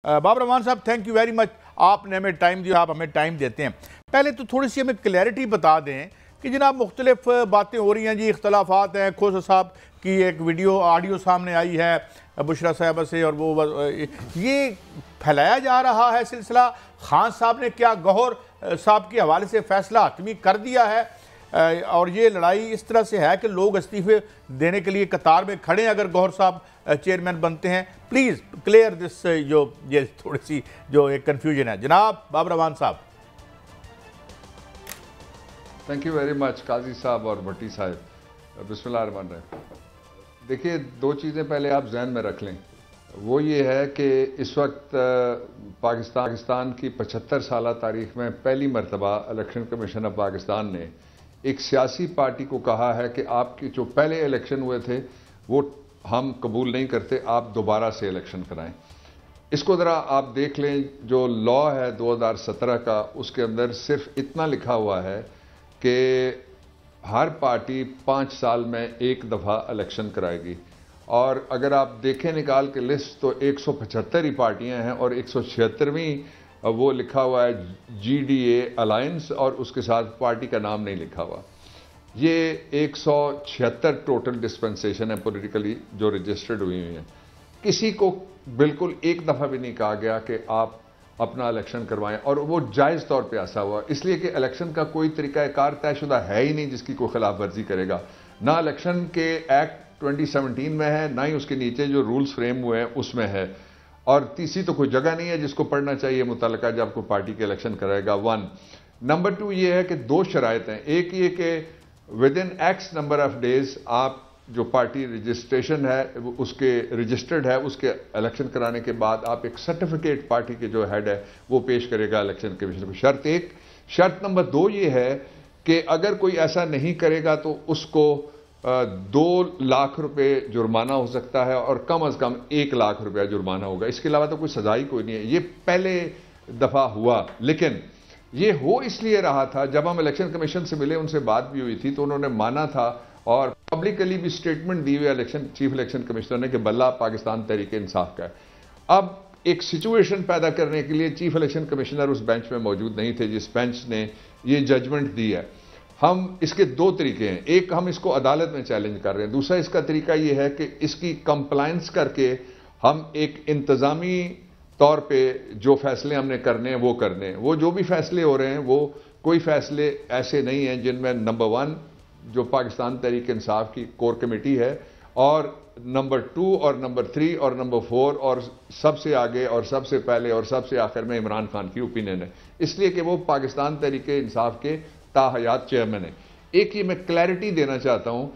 बाबर रहमान साहब, thank you very much. आपने हमें टाइम दिया, आप हमें टाइम देते हैं। पहले तो थोड़ी सी हमें क्लैरिटी बता दें कि जनाब मुख्तलिफ बातें हो रही हैं जी, इख्तलाफात हैं। खोसा साहब की एक वीडियो ऑडियो सामने आई है बुशरा साहब से, और वो ये फैलाया जा रहा है सिलसिला। खान साहब ने क्या गौहर साहब के हवाले से फैसला हतमी कर दिया है, और ये लड़ाई इस तरह से है कि लोग इस्तीफे देने के लिए कतार में खड़े हैं अगर गौहर साहब चेयरमैन बनते हैं। प्लीज़ क्लियर दिस, जो ये थोड़ी सी जो एक कन्फ्यूजन है। जनाब बाबर रहमान साहब। थैंक यू वेरी मच काजी साहब और भट्टी साहब। बिस्मिल्लाह रहमान रहीम। देखिए, दो चीज़ें पहले आप जहन में रख लें। वो ये है कि इस वक्त पाकिस्तान की 75 साल तारीख में पहली मरतबा इलेक्शन कमीशन ऑफ पाकिस्तान ने एक सियासी पार्टी को कहा है कि आपके जो पहले इलेक्शन हुए थे वो हम कबूल नहीं करते, आप दोबारा से इलेक्शन कराएं। इसको ज़रा आप देख लें, जो लॉ है 2017 का, उसके अंदर सिर्फ इतना लिखा हुआ है कि हर पार्टी 5 साल में एक दफ़ा इलेक्शन कराएगी। और अगर आप देखें निकाल के लिस्ट तो 175 ही पार्टियां हैं और 176वीं वो लिखा हुआ है GDA अलायंस, और उसके साथ पार्टी का नाम नहीं लिखा हुआ। ये 176 टोटल डिस्पेंसेशन है पॉलिटिकली जो रजिस्टर्ड हुई हैं। किसी को बिल्कुल एक दफ़ा भी नहीं कहा गया कि आप अपना इलेक्शन करवाएं, और वो जायज़ तौर पे ऐसा हुआ इसलिए कि इलेक्शन का कोई तरीक़ाकार तयशुदा है ही नहीं जिसकी कोई खिलाफ वर्जी करेगा। ना इलेक्शन के एक्ट 2017 में है, ना ही उसके नीचे जो रूल्स फ्रेम हुए हैं उसमें है। और तीसरी तो कोई जगह नहीं है जिसको पढ़ना चाहिए मुतल्लिका जब कोई पार्टी के इलेक्शन कराएगा। 1 नंबर 2 ये है कि 2 शराइत हैं। एक ये कि with in x number of days आप जो पार्टी रजिस्ट्रेशन है उसके रजिस्टर्ड है, उसके इलेक्शन कराने के बाद आप एक सर्टिफिकेट पार्टी के जो हेड है वो पेश करेगा इलेक्शन कमीशन को। शर्त 1। शर्त नंबर 2 ये है कि अगर कोई ऐसा नहीं करेगा तो उसको 2 लाख रुपए जुर्माना हो सकता है, और कम से कम 1 लाख रुपया जुर्माना होगा। इसके अलावा तो कोई सजा ही कोई नहीं है। ये पहले दफा हुआ, लेकिन ये हो इसलिए रहा था, जब हम इलेक्शन कमीशन से मिले, उनसे बात भी हुई थी, तो उन्होंने माना था और पब्लिकली भी स्टेटमेंट दी हुई चीफ इलेक्शन कमिश्नर ने कि बल्ला पाकिस्तान तहरीक इंसाफ का है। अब एक सिचुएशन पैदा करने के लिए चीफ इलेक्शन कमिश्नर उस बेंच में मौजूद नहीं थे जिस बेंच ने ये जजमेंट दी है। हम इसके 2 तरीके हैं। एक, हम इसको अदालत में चैलेंज कर रहे हैं। दूसरा इसका तरीका यह है कि इसकी कंप्लायंस करके हम एक इंतजामी तौर पे जो फैसले हमने करने हैं वो करने हैं। वो जो भी फैसले हो रहे हैं वो कोई फैसले ऐसे नहीं हैं जिनमें नंबर 1 जो पाकिस्तान तहरीक इंसाफ की कोर कमेटी है, और नंबर 2 और नंबर 3 और नंबर 4 और सबसे आगे और सबसे पहले और सबसे आखिर में इमरान खान की ओपिनियन है, इसलिए कि वो पाकिस्तान तहरीक इंसाफ के ताहयात चेयरमैन है। एक ये मैं क्लैरिटी देना चाहता हूं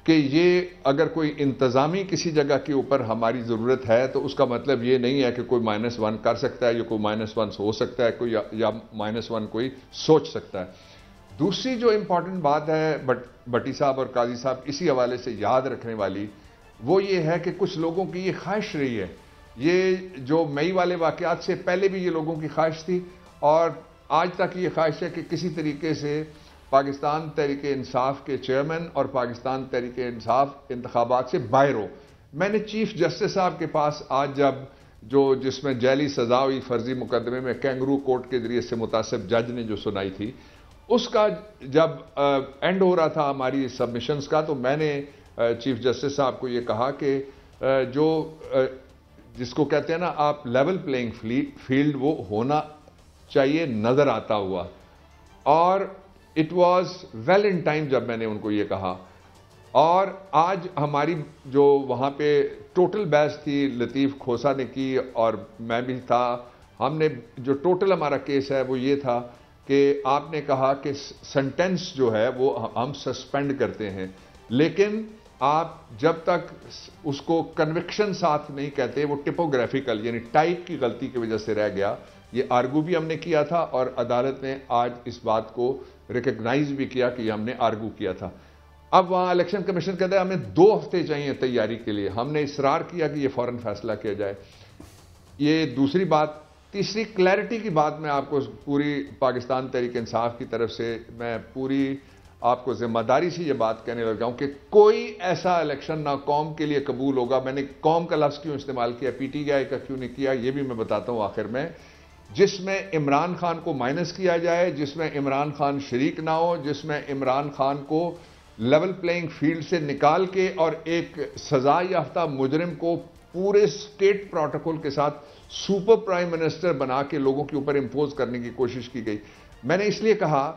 कि ये अगर कोई इंतजामी किसी जगह के ऊपर हमारी ज़रूरत है तो उसका मतलब ये नहीं है कि कोई -1 कर सकता है या कोई -1 हो सकता है, कोई या -1 कोई सोच सकता है। दूसरी जो इंपॉर्टेंट बात है भट्टी साहब और काजी साहब इसी हवाले से याद रखने वाली, वो ये है कि कुछ लोगों की ये ख्वाहिश रही है, ये जो मई वाले वाक़यात से पहले भी ये लोगों की ख्वाहिश थी और आज तक ये ख्वाहिश है कि किसी तरीके से पाकिस्तान तहरीक इंसाफ के चेयरमैन और पाकिस्तान तहरीक इंसाफ इंतखाबात से बाहर हो। मैंने चीफ जस्टिस साहब के पास आज जब जिसमें जेली सजा हुई फर्जी मुकदमे में कैंगरू कोर्ट के जरिए से मुतासिब जज ने जो सुनाई थी, उसका जब एंड हो रहा था हमारी सबमिशंस का, तो मैंने चीफ जस्टिस साहब को ये कहा कि जिसको कहते हैं ना आप लेवल प्लेइंग फील्ड, वो होना चाहिए नजर आता हुआ। और it was well in time जब मैंने उनको ये कहा। और आज हमारी जो वहाँ पे टोटल बहस थी, लतीफ़ खोसा ने की और मैं भी था, हमने जो टोटल हमारा केस है वो ये था कि आपने कहा कि सेंटेंस जो है वो हम सस्पेंड करते हैं, लेकिन आप जब तक उसको कन्विक्शन साथ नहीं कहते, वो टिपोग्राफिकल यानी टाइप की गलती की वजह से रह गया। ये आर्गू भी हमने किया था और अदालत ने आज इस बात को रिकग्नाइज भी किया कि हमने आर्गू किया था। अब वहाँ इलेक्शन कमीशन कहता है हमें 2 हफ्ते चाहिए तैयारी के लिए। हमने इसरार किया कि ये फौरन फैसला किया जाए। ये दूसरी बात। तीसरी क्लैरिटी की बात मैं आपको पूरी पाकिस्तान तहरीक इंसाफ की तरफ से मैं पूरी आपको जिम्मेदारी से ये बात कहने लगा हूं कि कोई ऐसा इलेक्शन ना कौम के लिए कबूल होगा। मैंने कौम का लफ्ज़ क्यों इस्तेमाल किया, पीटीआई का क्यों नहीं किया, ये भी मैं बताता हूं आखिर में, जिसमें इमरान खान को माइनस किया जाए, जिसमें इमरान खान शरीक ना हो, जिसमें इमरान खान को लेवल प्लेइंग फील्ड से निकाल के और एक सजा याफ्ता मुजरिम को पूरे स्टेट प्रोटोकॉल के साथ सुपर प्राइम मिनिस्टर बना के लोगों के ऊपर इंपोज करने की कोशिश की गई। मैंने इसलिए कहा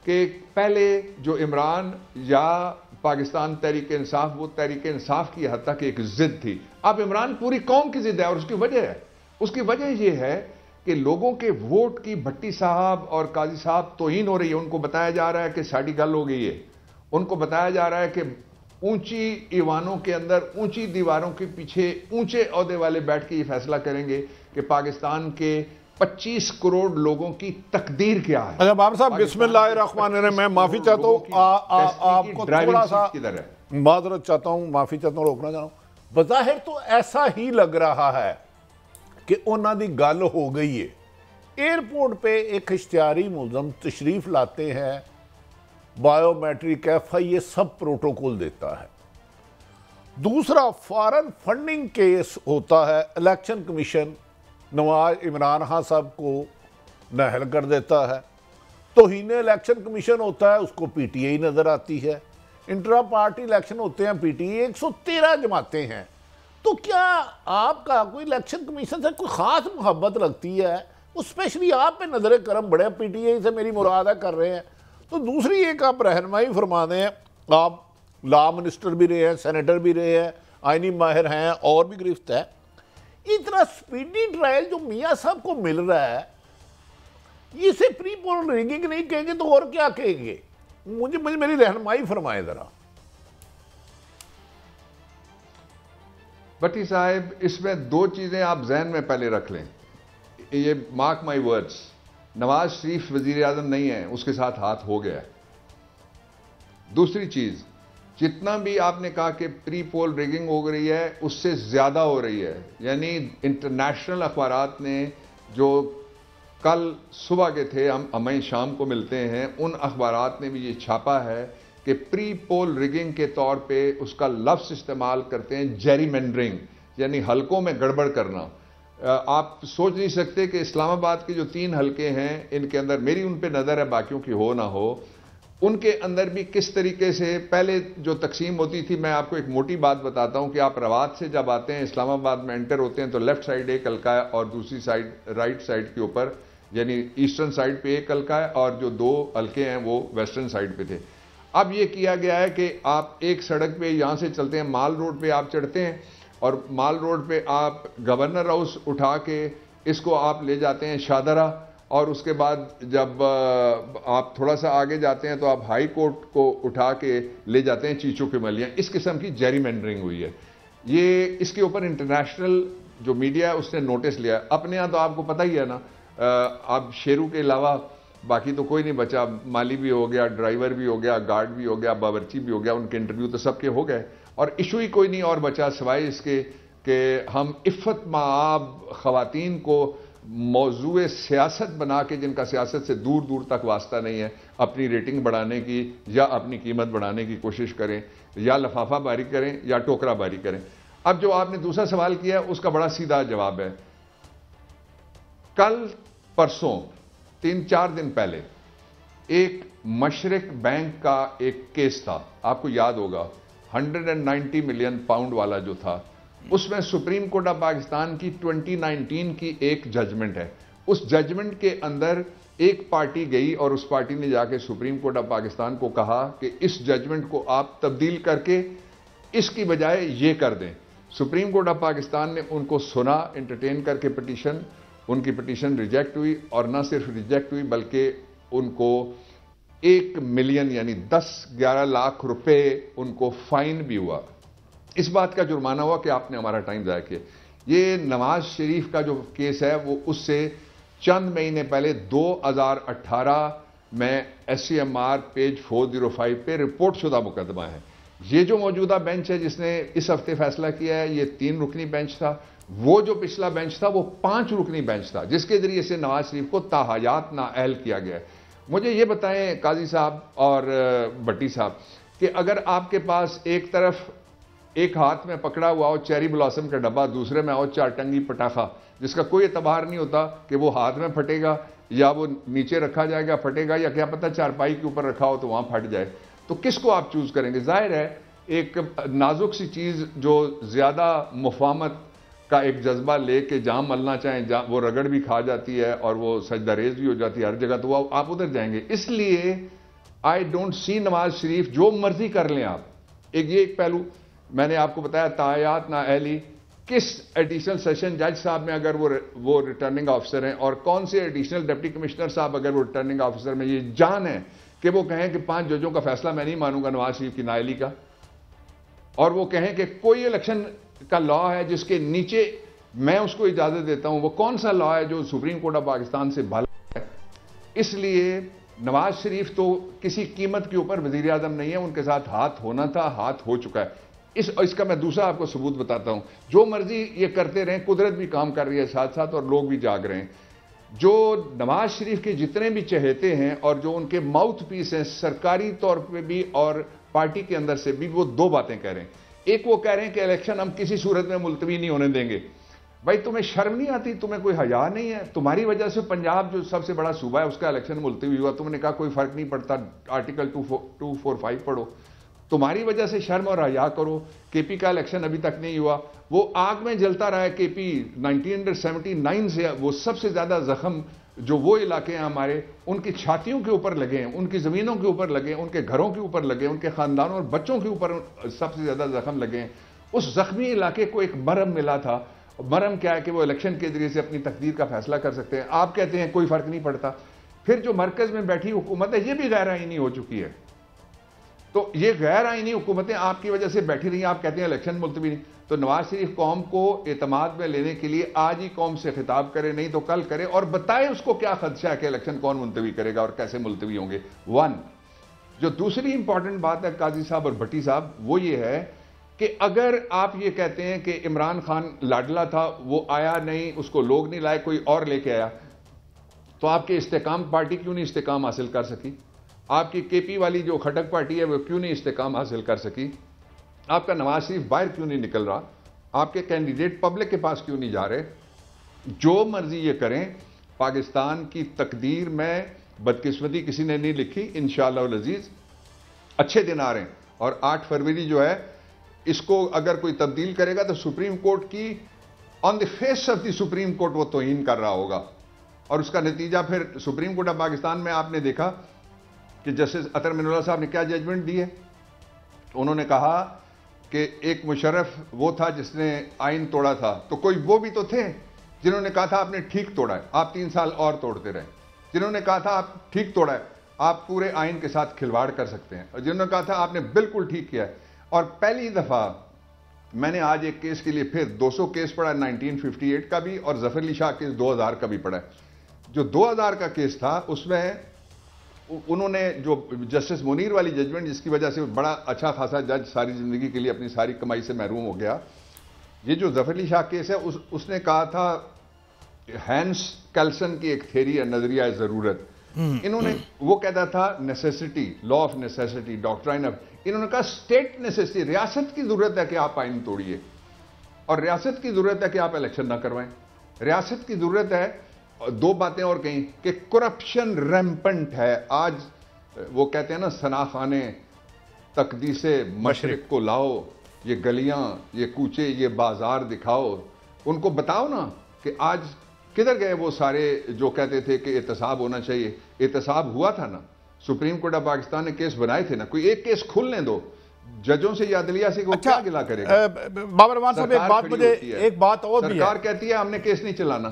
कि पहले जो इमरान या पाकिस्तान तहरीक इंसाफ, वो तहरीक इंसाफ की हद तक एक जिद थी। अब इमरान पूरी कौम की जिद है और उसकी वजह यह है कि लोगों के वोट की भट्टी साहब और काजी साहब तौहीन हो रही है। उनको बताया जा रहा है कि साड़ी गल हो गई है, उनको बताया जा रहा है कि ऊंची ईवानों के अंदर, ऊंची दीवारों के पीछे ऊंचे ओहदे वाले बैठ के ये फैसला करेंगे कि पाकिस्तान के 25 करोड़ लोगों की तकदीर क्या है। अच्छा बाबर साहब, बिस्मिल्लाहिर्रहमानिर्रहीम, मैं माफी चाहता हूँ आपको, थोड़ा सा माजरत चाहता हूँ, माफी चाहता हूँ, रोकना चाहता हूँ। बज़ाहिर तो ऐसा ही लग रहा है कि उन्हों की गल हो गई है। एयरपोर्ट पे एक इश्तिहारी मुलजम तशरीफ लाते हैं, बायोमेट्रिक FIA सब प्रोटोकॉल देता है। दूसरा, फॉरेन फंडिंग केस होता है, इलेक्शन कमीशन नवाज इमरान खान साहब को नाअहल कर देता है। तौहीन इलेक्शन कमीशन होता है, उसको PTI नज़र आती है। इंट्रा पार्टी इलेक्शन होते हैं, PTI 113 जमातें हैं। तो क्या आपका कोई इलेक्शन कमीशन से कोई ख़ास मोहब्बत लगती है? वो स्पेशली आप पे नज़र करम बड़े PTI से मेरी मुराद कर रहे हैं। तो दूसरी एक आप रहनुमाई फरमा दें, आप लॉ मिनिस्टर भी रहे हैं, सेनेटर भी रहे हैं, आइनी माहिर हैं और भी गिरफ्त है। इतना स्पीडी ट्रायल जो मियाँ साहब को मिल रहा है, इसे प्री पोल रिगिंग नहीं कहेंगे तो और क्या कहेंगे? मुझे मेरी रहनुमाई फरमाए जरा। भट्टी साहब, इसमें दो चीजें आप जहन में पहले रख लें, ये mark my words, Nawaz Sharif वजीर आजम नहीं है, उसके साथ हाथ हो गया है। दूसरी चीज, जितना भी आपने कहा कि प्री पोल रिगिंग हो रही है, उससे ज्यादा हो रही है। यानी इंटरनेशनल अखबारात ने जो कल सुबह के थे, हम हमें शाम को मिलते हैं, उन अखबारात ने भी ये छापा है कि प्री पोल रिगिंग के तौर पे उसका लफ्ज़ इस्तेमाल करते हैं जेरीमेंडरिंग, यानी हलकों में गड़बड़ करना। आप सोच नहीं सकते कि इस्लामाबाद के जो 3 हलके हैं, इनके अंदर मेरी उन पे नज़र है, बाकियों की हो ना हो, उनके अंदर भी किस तरीके से पहले जो तकसीम होती थी। मैं आपको एक मोटी बात बताता हूं कि आप रवात से जब आते हैं, इस्लामाबाद में एंटर होते हैं, तो लेफ्ट साइड एक हल्का है और दूसरी साइड राइट साइड के ऊपर, यानी ईस्टर्न साइड पे एक हल्का है और जो 2 हल्के हैं वो वेस्टर्न साइड पे थे। अब ये किया गया है कि आप एक सड़क पे यहां से चलते हैं, माल रोड पे आप चढ़ते हैं और माल रोड पे आप गवर्नर हाउस उठा के इसको आप ले जाते हैं शाहदरा, और उसके बाद जब आप थोड़ा सा आगे जाते हैं तो आप हाई कोर्ट को उठा के ले जाते हैं चीचों के मलियां। इस किस्म की जेरीमेंडरिंग हुई है। ये इसके ऊपर इंटरनेशनल जो मीडिया है उसने नोटिस लिया। अपने यहाँ तो आपको पता ही है ना, अब शेरू के अलावा बाकी तो कोई नहीं बचा, माली भी हो गया, ड्राइवर भी हो गया, गार्ड भी हो गया, बावर्ची भी हो गया, उनके इंटरव्यू तो सबके हो गए और इशू ही कोई नहीं और बचा सिवाय इसके कि हम इफ़्फ़त माब ख़वातीन को मौजूए सियासत बना के, जिनका सियासत से दूर दूर तक वास्ता नहीं है, अपनी रेटिंग बढ़ाने की या अपनी कीमत बढ़ाने की कोशिश करें, या लफाफा बारी करें या टोकरा बारी करें। अब जो आपने दूसरा सवाल किया उसका बड़ा सीधा जवाब है। कल परसों 3-4 दिन पहले एक मशरिक बैंक का एक केस था, आपको याद होगा, 190 मिलियन पाउंड वाला जो था, उसमें सुप्रीम कोर्ट ऑफ पाकिस्तान की 2019 की एक जजमेंट है। उस जजमेंट के अंदर एक पार्टी गई और उस पार्टी ने जाके सुप्रीम कोर्ट ऑफ पाकिस्तान को कहा कि इस जजमेंट को आप तब्दील करके इसकी बजाय ये कर दें। सुप्रीम कोर्ट ऑफ पाकिस्तान ने उनको सुना, एंटरटेन करके पिटीशन, उनकी पिटीशन रिजेक्ट हुई और ना सिर्फ रिजेक्ट हुई बल्कि उनको 1 मिलियन यानी 10-11 लाख रुपए उनको फाइन भी हुआ। इस बात का जुर्माना हुआ कि आपने हमारा टाइम ज़ाया किया। ये नवाज शरीफ का जो केस है वो उससे चंद महीने पहले 2018 में SCMR पेज 405 पे रिपोर्ट शुदा मुकदमा है। ये जो मौजूदा बेंच है जिसने इस हफ्ते फैसला किया है, ये 3 रुकनी बेंच था। वो जो पिछला बेंच था वो 5 रुकनी बेंच था, जिसके जरिए से नवाज शरीफ को ताहयात नाअहल किया गया है। मुझे ये बताएं काजी साहब और भट्टी साहब कि अगर आपके पास एक तरफ एक हाथ में पकड़ा हुआ हो चेरी ब्लॉसम का डब्बा, दूसरे में हो चारटंगी पटाखा, जिसका कोई एतबार नहीं होता कि वो हाथ में फटेगा या वो नीचे रखा जाएगा फटेगा, या क्या पता चारपाई के ऊपर रखा हो तो वहां फट जाए, तो किसको आप चूज करेंगे? जाहिर है एक नाजुक सी चीज जो ज्यादा मुफाहमत का एक जज्बा लेके जहां मलना चाहें, जहां वो रगड़ भी खा जाती है और वो सजदारेज भी हो जाती है हर जगह, तो वो आप उधर जाएंगे। इसलिए I don't see Nawaz Sharif, जो मर्जी कर लें आप। एक पहलू मैंने आपको बताया, तायात ना अहली, किस एडिशनल सेशन जज साहब में अगर वो रिटर्निंग ऑफिसर हैं और कौन से एडिशनल डिप्टी कमिश्नर साहब अगर वो रिटर्निंग ऑफिसर में ये जान है कि वो कहें कि 5 जजों का फैसला मैं नहीं मानूंगा नवाज शरीफ की नाअहली का, और वो कहें कि कोई इलेक्शन का लॉ है जिसके नीचे मैं उसको इजाजत देता हूं, वो कौन सा लॉ है जो सुप्रीम कोर्ट ऑफ पाकिस्तान से भला है? इसलिए नवाज शरीफ तो किसी कीमत के ऊपर वजीर आजम नहीं है, उनके साथ हाथ होना था, हाथ हो चुका है। इसका मैं दूसरा आपको सबूत बताता हूं। जो मर्जी ये करते रहें, कुदरत भी काम कर रही है साथ साथ और लोग भी जाग रहे हैं। जो नवाज शरीफ के जितने भी चहेते हैं और जो उनके माउथ पीस हैं सरकारी तौर पे भी और पार्टी के अंदर से भी, वो 2 बातें कह रहे हैं। एक वो कह रहे हैं कि इलेक्शन हम किसी सूरत में मुलतवी नहीं होने देंगे। भाई तुम्हें शर्म नहीं आती? तुम्हें कोई हया नहीं है? तुम्हारी वजह से पंजाब जो सबसे बड़ा सूबा है उसका इलेक्शन मुलतवी हुआ, तुमने कहा कोई फर्क नहीं पड़ता, आर्टिकल 245 पढ़ो। तुम्हारी वजह से शर्म और हया करो। केपी का इलेक्शन अभी तक नहीं हुआ, वो आग में जलता रहा है। केपी 1979 से वो सबसे ज्यादा जख्म जो वो इलाके हैं हमारे, उनकी छातियों के ऊपर लगे हैं, उनकी जमीनों के ऊपर लगे हैं, उनके घरों के ऊपर लगे हैं, उनके खानदानों और बच्चों के ऊपर सबसे ज्यादा जख्म लगे हैं। उस जख्मी इलाके को एक मरहम मिला था। मरहम क्या है कि वो इलेक्शन के जरिए से अपनी तकदीर का फैसला कर सकते हैं। आप कहते हैं कोई फर्क नहीं पड़ता। फिर जो मरकज में बैठी हुकूमत है ये भी गैर आईनी हो चुकी है। तो ये गैर आईनी हुकूमतें आपकी वजह से बैठी रही, आप कहते हैं इलेक्शन मुलतवी नहीं। तो नवाज शरीफ कौम को एतमाद में लेने के लिए आज ही कौम से खिताब करे, नहीं तो कल करे, और बताए उसको क्या खदशा है कि इलेक्शन कौन मुलतवी करेगा और कैसे मुलतवी होंगे। 1 जो दूसरी इंपॉर्टेंट बात है काजी साहब और भट्टी साहब, वो ये है कि अगर आप ये कहते हैं कि इमरान खान लाडला था, वो आया नहीं, उसको लोग नहीं लाए, कोई और लेके आया, तो आपके इस्तेकाम पार्टी क्यों नहीं इस्तेकाम हासिल कर सकी? आपकी केपी वाली जो खटक पार्टी है वो क्यों नहीं इस्तेकाम हासिल कर सकी? आपका नवाज शरीफ बाहर क्यों नहीं निकल रहा? आपके कैंडिडेट पब्लिक के पास क्यों नहीं जा रहे? जो मर्जी ये करें, पाकिस्तान की तकदीर में बदकिस्मती किसी ने नहीं लिखी। इंशाअल्लाह अजीज अच्छे दिन आ रहे हैं, और 8 फरवरी जो है इसको अगर कोई तब्दील करेगा तो सुप्रीम कोर्ट की on the face of the supreme court वो तौहीन कर रहा होगा, और उसका नतीजा फिर सुप्रीम कोर्ट ऑफ पाकिस्तान में आपने देखा कि जस्टिस अतर मिनुल्लाह साहब ने क्या जजमेंट दी है। उन्होंने कहा कि एक मुशर्रफ वो था जिसने आइन तोड़ा था, तो कोई वो भी तो थे जिन्होंने कहा था आपने ठीक तोड़ा है, आप 3 साल और तोड़ते रहे। जिन्होंने कहा था आप ठीक तोड़ा है, आप पूरे आइन के साथ खिलवाड़ कर सकते हैं, और जिन्होंने कहा था आपने बिल्कुल ठीक किया है। और पहली दफा मैंने आज एक केस के लिए फिर 200 केस पढ़ा, 1958 का भी, और जफर अली शाह केस 2000 का भी पढ़ा है। जो 2000 का केस था उसमें उन्होंने जो जस्टिस मुनीर वाली जजमेंट, जिसकी वजह से बड़ा अच्छा खासा जज सारी जिंदगी के लिए अपनी सारी कमाई से महरूम हो गया, ये जो जफर अली शाह केस है उसने कहा था हैंस कैल्सन की एक थ्योरी है, नजरिया जरूरत। इन्होंने वो कहता था necessity, law of necessity, doctrine of, इन्होंने कहा स्टेट नेसेसिटी, रियासत की जरूरत है कि आप आइन तोड़िए, और रियासत की जरूरत है कि आप इलेक्शन ना करवाएं। रियासत की जरूरत है, 2 बातें और कहीं कि करप्शन रैम्पेंट है आज। वो कहते हैं ना सनाखाने तकदीसे मशरिक को लाओ, ये गलियां, ये कूचे, ये बाजार दिखाओ, उनको बताओ ना कि आज किधर गए वो सारे जो कहते थे कि एहतसाब होना चाहिए। एहतसाब हुआ था ना, सुप्रीम कोर्ट ऑफ पाकिस्तान ने केस बनाए थे ना, कोई एक केस खुलने दो, जजों से या अदलिया से वो क्या गिला करेगा? बाबर रहमान साहब, एक बात मुझे, एक बात और भी है, सरकार कहती है हमने केस नहीं चलाना।